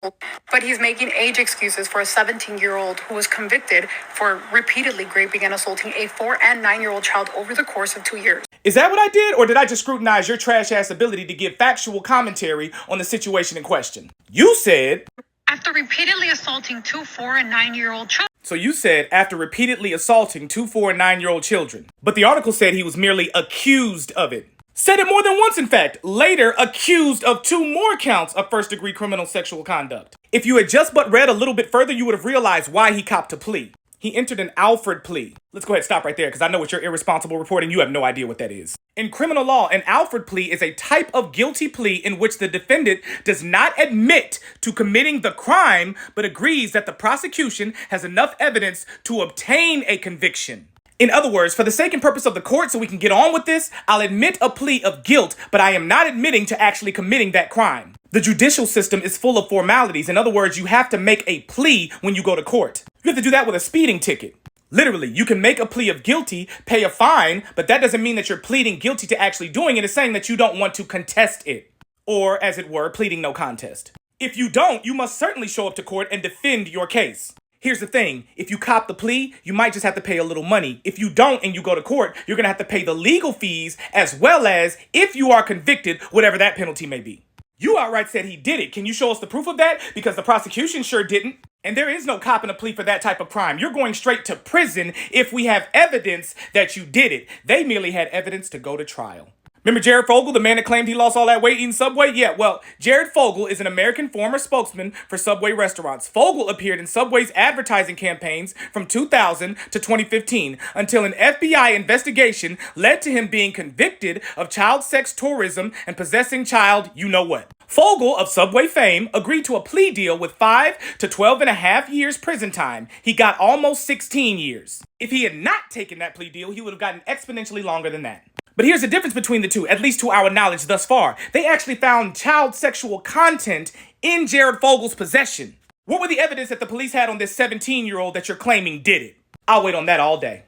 but he's making age excuses for a 17-year-old who was convicted for repeatedly raping and assaulting a 4 and 9-year-old child over the course of 2 years. Is that what I did, or did I just scrutinize your trash-ass ability to give factual commentary on the situation in question? You said... After repeatedly assaulting 2 4 and 9-year-old children. So you said after repeatedly assaulting 2 4 and 9-year-old children. But the article said he was merely accused of it. Said it more than once, in fact. Later, accused of 2 more counts of first-degree criminal sexual conduct. If you had just but read a little bit further, you would have realized why he copped a plea. He entered an Alford plea. Let's go ahead and stop right there, because I know what you're irresponsible reporting. You have no idea what that is. In criminal law, an Alford plea is a type of guilty plea in which the defendant does not admit to committing the crime, but agrees that the prosecution has enough evidence to obtain a conviction. In other words, for the sake and purpose of the court, so we can get on with this, I'll admit a plea of guilt, but I am not admitting to actually committing that crime. The judicial system is full of formalities. In other words, you have to make a plea when you go to court. You have to do that with a speeding ticket. Literally, you can make a plea of guilty, pay a fine, but that doesn't mean that you're pleading guilty to actually doing it. It's saying that you don't want to contest it. Or, as it were, pleading no contest. If you don't, you must certainly show up to court and defend your case. Here's the thing, if you cop the plea, you might just have to pay a little money. If you don't and you go to court, you're gonna have to pay the legal fees as well as, if you are convicted, whatever that penalty may be. You outright said he did it. Can you show us the proof of that? Because the prosecution sure didn't. And there is no copping a plea for that type of crime. You're going straight to prison if we have evidence that you did it. They merely had evidence to go to trial. Remember Jared Fogle, the man that claimed he lost all that weight eating Subway? Yeah, well, Jared Fogle is an American former spokesman for Subway restaurants. Fogle appeared in Subway's advertising campaigns from 2000 to 2015 until an FBI investigation led to him being convicted of child sex tourism and possessing child you-know-what. Fogle, of Subway fame, agreed to a plea deal with 5 to 12.5 years prison time. He got almost 16 years. If he had not taken that plea deal, he would have gotten exponentially longer than that. But here's the difference between the two, at least to our knowledge thus far. They actually found child sexual content in Jared Fogle's possession. What were the evidence that the police had on this 17-year-old that you're claiming did it? I'll wait on that all day.